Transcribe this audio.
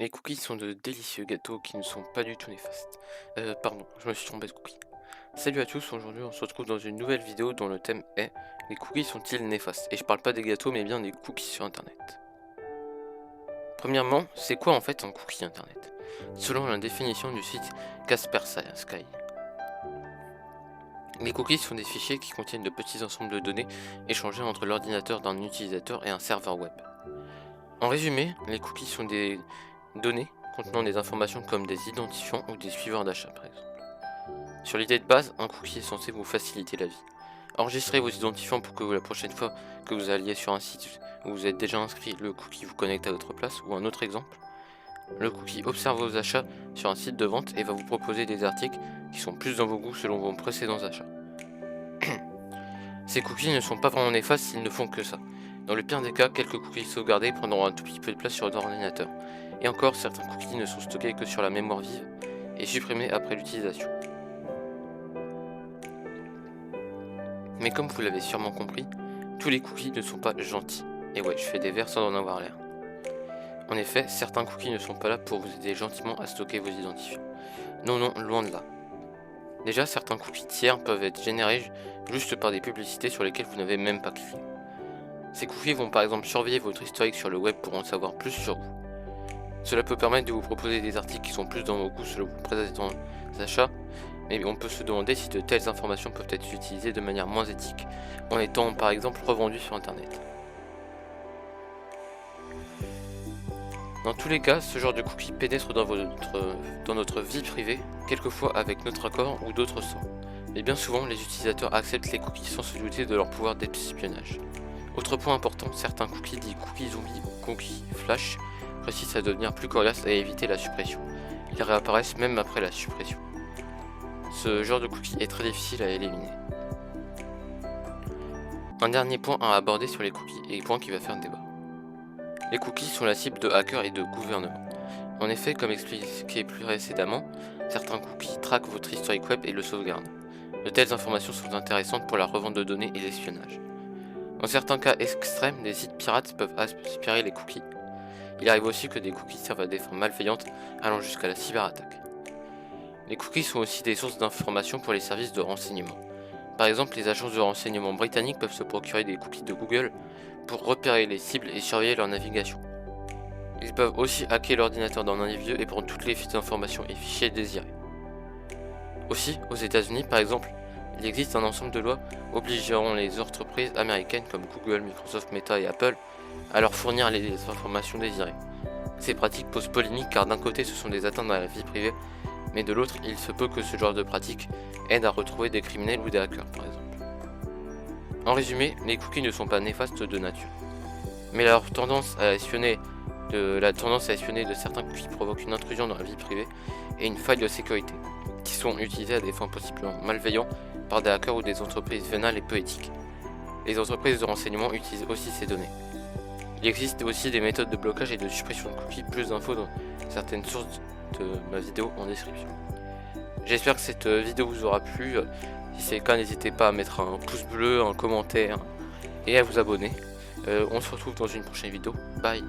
Les cookies sont de délicieux gâteaux qui ne sont pas du tout néfastes. Pardon, je me suis trompé de cookies. Salut à tous, aujourd'hui on se retrouve dans une nouvelle vidéo dont le thème est les cookies sont-ils néfastes? Et je parle pas des gâteaux mais bien des cookies sur internet. Premièrement, c'est quoi en fait un cookie internet? Selon la définition du site Kaspersky, les cookies sont des fichiers qui contiennent de petits ensembles de données échangés entre l'ordinateur d'un utilisateur et un serveur web. En résumé, les cookies sont des données contenant des informations comme des identifiants ou des suiveurs d'achat par exemple. Sur l'idée de base, un cookie est censé vous faciliter la vie. Enregistrez vos identifiants pour que la prochaine fois que vous alliez sur un site où vous êtes déjà inscrit, le cookie vous connecte à votre place. Ou un autre exemple, le cookie observe vos achats sur un site de vente et va vous proposer des articles qui sont plus dans vos goûts selon vos précédents achats. Ces cookies ne sont pas vraiment néfastes s'ils ne font que ça. Dans le pire des cas, quelques cookies sauvegardés prendront un tout petit peu de place sur votre ordinateur. Et encore, certains cookies ne sont stockés que sur la mémoire vive et supprimés après l'utilisation. Mais comme vous l'avez sûrement compris, tous les cookies ne sont pas gentils. Et ouais, je fais des vers sans en avoir l'air. En effet, certains cookies ne sont pas là pour vous aider gentiment à stocker vos identifiants. Non, non, loin de là. Déjà, certains cookies tiers peuvent être générés juste par des publicités sur lesquelles vous n'avez même pas cliqué. Ces cookies vont par exemple surveiller votre historique sur le web pour en savoir plus sur vous. Cela peut permettre de vous proposer des articles qui sont plus dans vos goûts selon vos précédents achats, mais on peut se demander si de telles informations peuvent être utilisées de manière moins éthique, en étant par exemple revendues sur internet. Dans tous les cas, ce genre de cookies pénètre dans notre vie privée, quelquefois avec notre accord ou d'autres sans. Mais bien souvent, les utilisateurs acceptent les cookies sans se douter de leur pouvoir d'espionnage. Autre point important, certains cookies dits cookies zombies ou cookies flash réussissent à devenir plus coriaces et à éviter la suppression. Ils réapparaissent même après la suppression. Ce genre de cookie est très difficile à éliminer. Un dernier point à aborder sur les cookies et point qui va faire débat. Les cookies sont la cible de hackers et de gouvernements. En effet, comme expliqué plus précédemment, certains cookies traquent votre historique web et le sauvegardent. De telles informations sont intéressantes pour la revente de données et l'espionnage. Dans certains cas extrêmes, des sites pirates peuvent aspirer les cookies. Il arrive aussi que des cookies servent à des fins malveillantes allant jusqu'à la cyberattaque. Les cookies sont aussi des sources d'informations pour les services de renseignement. Par exemple, les agences de renseignement britanniques peuvent se procurer des cookies de Google pour repérer les cibles et surveiller leur navigation. Ils peuvent aussi hacker l'ordinateur d'un individu et prendre toutes les informations et fichiers désirés. Aussi, aux États-Unis par exemple, il existe un ensemble de lois obligeant les entreprises américaines comme Google, Microsoft, Meta et Apple à leur fournir les informations désirées. Ces pratiques posent polémique car d'un côté ce sont des atteintes à la vie privée, mais de l'autre il se peut que ce genre de pratique aide à retrouver des criminels ou des hackers par exemple. En résumé, les cookies ne sont pas néfastes de nature, mais la tendance à espionner de certains cookies provoque une intrusion dans la vie privée et une faille de sécurité, qui sont utilisés à des fins possiblement malveillantes par des hackers ou des entreprises vénales et peu éthiques. Les entreprises de renseignement utilisent aussi ces données. Il existe aussi des méthodes de blocage et de suppression de cookies, plus d'infos dans certaines sources de ma vidéo en description. J'espère que cette vidéo vous aura plu. Si c'est le cas, n'hésitez pas à mettre un pouce bleu, un commentaire et à vous abonner. On se retrouve dans une prochaine vidéo. Bye.